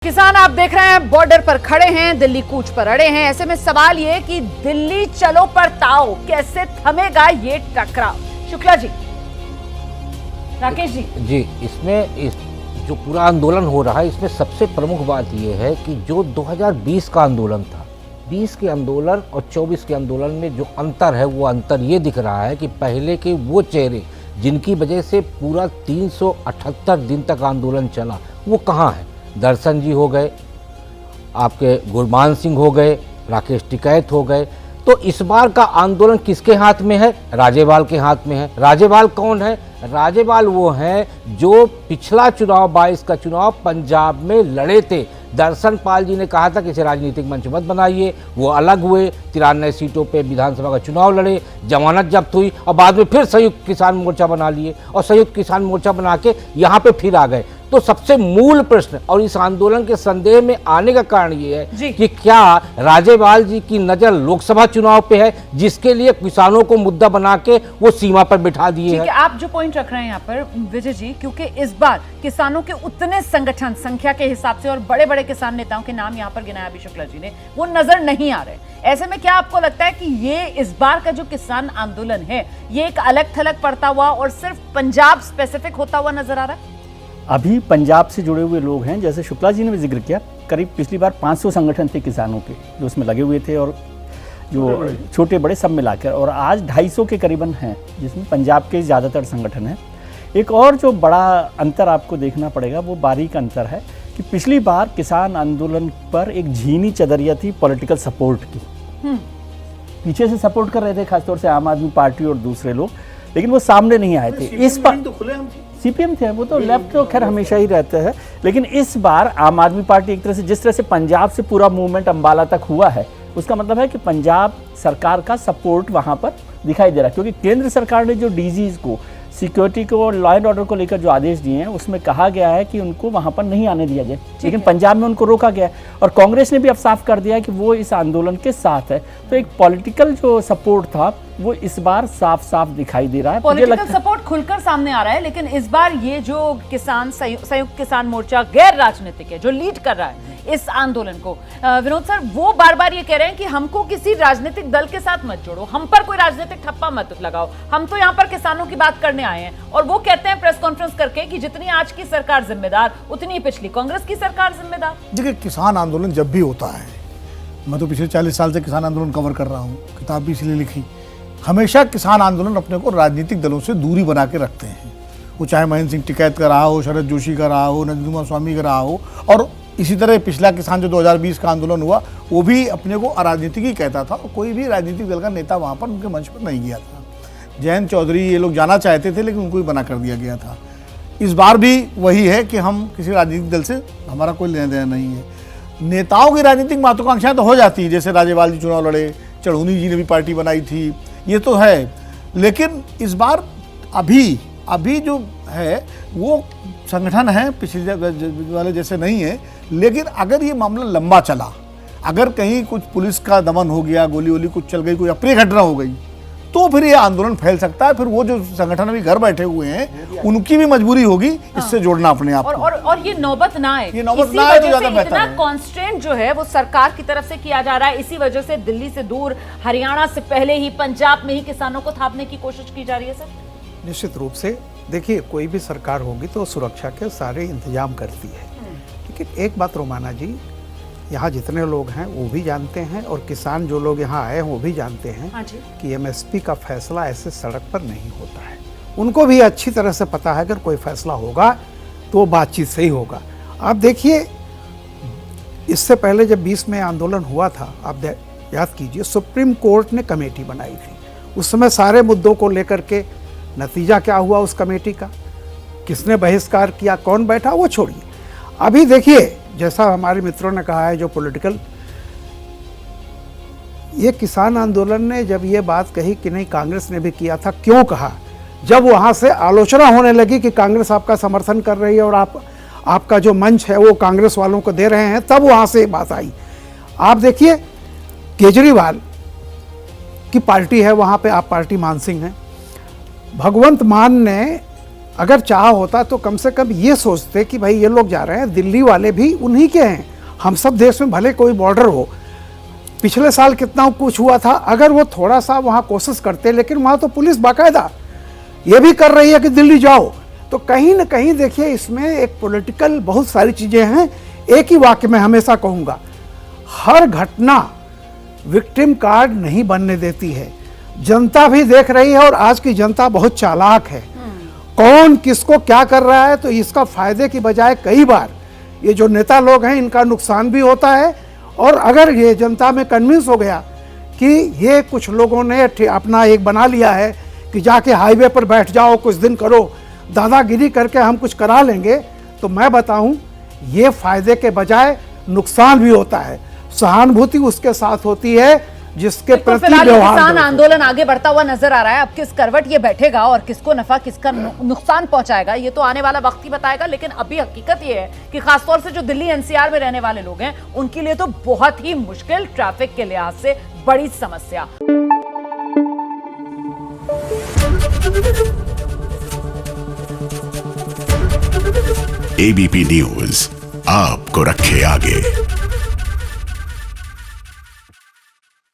किसान आप देख रहे हैं बॉर्डर पर खड़े हैं, दिल्ली कूच पर अड़े हैं। ऐसे में सवाल ये कि दिल्ली चलो पर ताओ कैसे थमेगा ये टकराव। शुक्ला जी, राकेश जी इसमें जो पूरा आंदोलन हो रहा है इसमें सबसे प्रमुख बात यह है कि जो 2020 का आंदोलन था, 20 के आंदोलन और 24 के आंदोलन में जो अंतर है वो अंतर ये दिख रहा है कि पहले के वो चेहरे जिनकी वजह से पूरा 378 दिन तक आंदोलन चला वो कहाँ है। दर्शन जी हो गए, आपके गुरमान सिंह हो गए, राकेश टिकैत हो गए। तो इस बार का आंदोलन किसके हाथ में है? राजेवाल के हाथ में है। राजेवाल कौन है? राजेवाल वो हैं जो पिछला चुनाव 22 का चुनाव पंजाब में लड़े थे। दर्शन पाल जी ने कहा था कि इसे राजनीतिक मंच मत बनाइए, वो अलग हुए, 93 सीटों पे विधानसभा का चुनाव लड़े, जमानत जब्त हुई और बाद में फिर संयुक्त किसान मोर्चा बना लिए और संयुक्त किसान मोर्चा बना के यहाँ पे फिर आ गए। तो सबसे मूल प्रश्न और इस आंदोलन के संदेह में आने का कारण ये है कि क्या राजेवाल जी की नजर लोकसभा चुनाव पे है जिसके लिए किसानों को मुद्दा बना के वो सीमा पर बिठा दिए हैं। आप जो पॉइंट रख रहे हैं यहाँ पर विजय जी, क्योंकि इस बार किसानों के उतने संगठन संख्या के हिसाब से और बड़े बड़े किसान नेताओं के नाम यहाँ पर गिनाया अभी शुक्ला जी ने, वो नजर नहीं आ रहे। ऐसे में क्या आपको लगता है कि ये इस बार का जो किसान आंदोलन है ये एक अलग थलग पड़ता हुआ और सिर्फ पंजाब स्पेसिफिक होता हुआ नजर आ रहा है? अभी पंजाब से जुड़े हुए लोग हैं, जैसे शुक्ला जी ने भी जिक्र किया, करीब पिछली बार 500 संगठन थे किसानों के जो उसमें लगे हुए थे और जो छोटे बड़े सब मिलाकर, और आज 250 के करीबन हैं जिसमें पंजाब के ज़्यादातर संगठन हैं। एक और जो बड़ा अंतर आपको देखना पड़ेगा वो बारीक अंतर है कि पिछली बार किसान आंदोलन पर एक झीनी चदरिया थी पॉलिटिकल सपोर्ट की। पीछे से सपोर्ट कर रहे थे खासतौर से आम आदमी पार्टी और दूसरे लोग, लेकिन वो सामने नहीं आए थे। इस बार सीपीएम थे, वो तो लेफ्ट तो खैर हमेशा ही रहते हैं, लेकिन इस बार आम आदमी पार्टी एक तरह से जिस तरह से पंजाब से पूरा मूवमेंट अंबाला तक हुआ है उसका मतलब है कि पंजाब सरकार का सपोर्ट वहां पर दिखाई दे रहा है, क्योंकि केंद्र सरकार ने जो डीजीज को सिक्योरिटी को और लॉ एंड ऑर्डर को लेकर जो आदेश दिए हैं उसमें कहा गया है कि उनको वहां पर नहीं आने दिया जाए, लेकिन पंजाब में उनको रोका गया है और कांग्रेस ने भी अब साफ कर दिया है कि वो इस आंदोलन के साथ है। तो एक पॉलिटिकल जो सपोर्ट था वो इस बार साफ साफ दिखाई दे रहा है। पॉलिटिकल सपोर्ट खुलकर सामने आ रहा है, लेकिन इस बार ये जो किसान संयुक्त किसान मोर्चा गैर राजनीतिक है जो लीड कर रहा है इस आंदोलन को, विनोद सर, वो बार बार ये कह रहे हैं कि हमको किसी राजनीतिक दल के साथ मत जोड़ो, हम पर कोई राजनीतिक ठप्पा मत लगाओ, हम तो यहाँ पर किसानों की बात करने आए हैं। और वो कहते हैं प्रेस कॉन्फ्रेंस करके कि जितनी आज की सरकार जिम्मेदार उतनी पिछली कांग्रेस की सरकार जिम्मेदार। देखिए, किसान आंदोलन जब भी होता है, मैं तो पिछले 40 साल से किसान आंदोलन कवर कर रहा हूँ, किताब भी इसलिए लिखी, हमेशा किसान आंदोलन अपने को राजनीतिक दलों से दूरी बना के रखते हैं। वो चाहे महेंद्र सिंह टिकैत का रहा हो, शरद जोशी का रहा हो, नंदकुमार स्वामी का रहा हो, और इसी तरह पिछला किसान जो 2020 का आंदोलन हुआ वो भी अपने को अराजनीतिक ही कहता था और कोई भी राजनीतिक दल का नेता वहाँ पर उनके मंच पर नहीं गया था। जयंत चौधरी ये लोग जाना चाहते थे लेकिन उनको ही मना कर दिया गया था। इस बार भी वही है कि हम किसी राजनीतिक दल से हमारा कोई लेना देना नहीं है। नेताओं की राजनीतिक महत्वाकांक्षाएं तो हो जाती है, जैसे राजेवाल जी चुनाव लड़े, चढ़ूनी जी ने भी पार्टी बनाई थी, ये तो है, लेकिन इस बार अभी जो है वो संगठन है पिछले वाले जैसे नहीं है। लेकिन अगर ये मामला लंबा चला, अगर कहीं कुछ पुलिस का दमन हो गया, गोली वोली कुछ चल गई, कोई अप्रिय घटना हो गई, तो फिर ये आंदोलन फैल सकता है। फिर वो जो संगठन अभी घर बैठे हुए हैं उनकी भी मजबूरी होगी इससे जोड़ना अपने आप को। और ये नौबत ना आए, ये नौबत ना आए तो ज्यादा बेहतर है। कॉन्स्ट्रेंट जो है वो सरकार की तरफ से किया जा रहा है, इसी वजह से दिल्ली से दूर, हरियाणा से पहले ही पंजाब में ही किसानों को थापने की कोशिश की जा रही है। सर, निश्चित रूप से देखिए, कोई भी सरकार होगी तो सुरक्षा के सारे इंतजाम करती है, लेकिन एक बात रोमाना जी, यहाँ जितने लोग हैं वो भी जानते हैं और किसान जो लोग यहाँ आए हैं वो भी जानते हैं कि एमएसपी का फैसला ऐसे सड़क पर नहीं होता है। उनको भी अच्छी तरह से पता है अगर कोई फैसला होगा तो बातचीत से ही होगा। आप देखिए, इससे पहले जब 20 में आंदोलन हुआ था, आप याद कीजिए, सुप्रीम कोर्ट ने कमेटी बनाई थी। उस समय सारे मुद्दों को लेकर के नतीजा क्या हुआ उस कमेटी का, किसने बहिष्कार किया, कौन बैठा, वो छोड़िए। अभी देखिए, जैसा हमारे मित्रों ने कहा है, जो पॉलिटिकल, ये किसान आंदोलन ने जब ये बात कही कि नहीं, कांग्रेस ने भी किया था, क्यों कहा? जब वहाँ से आलोचना होने लगी कि कांग्रेस आपका समर्थन कर रही है और आपका जो मंच है वो कांग्रेस वालों को दे रहे हैं, तब वहाँ से बात आई। आप देखिए, केजरीवाल की पार्टी है वहाँ पे, आप पार्टी मान सिंह हैं, भगवंत मान ने अगर चाह होता तो कम से कम ये सोचते कि भाई ये लोग जा रहे हैं, दिल्ली वाले भी उन्हीं के हैं। हम सब देश में भले कोई बॉर्डर हो, पिछले साल कितना कुछ हुआ था, अगर वो थोड़ा सा वहाँ कोशिश करते, लेकिन वहाँ तो पुलिस बाकायदा ये भी कर रही है कि दिल्ली जाओ। तो कहीं ना कहीं देखिए इसमें एक पॉलिटिकल बहुत सारी चीज़ें हैं। एक ही वाक्य में हमेशा कहूँगा, हर घटना विक्टिम कार्ड नहीं बनने देती है। जनता भी देख रही है और आज की जनता बहुत चालाक है। कौन किसको क्या कर रहा है, तो इसका फायदे की बजाय कई बार ये जो नेता लोग हैं इनका नुकसान भी होता है। और अगर ये जनता में कन्विंस हो गया कि ये कुछ लोगों ने अपना एक बना लिया है कि जाके हाईवे पर बैठ जाओ, कुछ दिन करो, दादागिरी करके हम कुछ करा लेंगे, तो मैं बताऊं ये फायदे के बजाय नुकसान भी होता है। सहानुभूति उसके साथ होती है जिसके प्रति फिलहाल व्यवहार किसान दो। आंदोलन आगे बढ़ता हुआ नजर आ रहा है। अब किस करवट ये बैठेगा और किसको नफा किसका नुकसान पहुंचाएगा, ये तो आने वाला वक्त ही बताएगा। लेकिन अभी हकीकत ये है कि खासतौर से जो दिल्ली एनसीआर में रहने वाले लोग हैं उनके लिए तो बहुत ही मुश्किल, ट्रैफिक के लिहाज से बड़ी समस्या। एबीपी न्यूज आपको रखे आगे।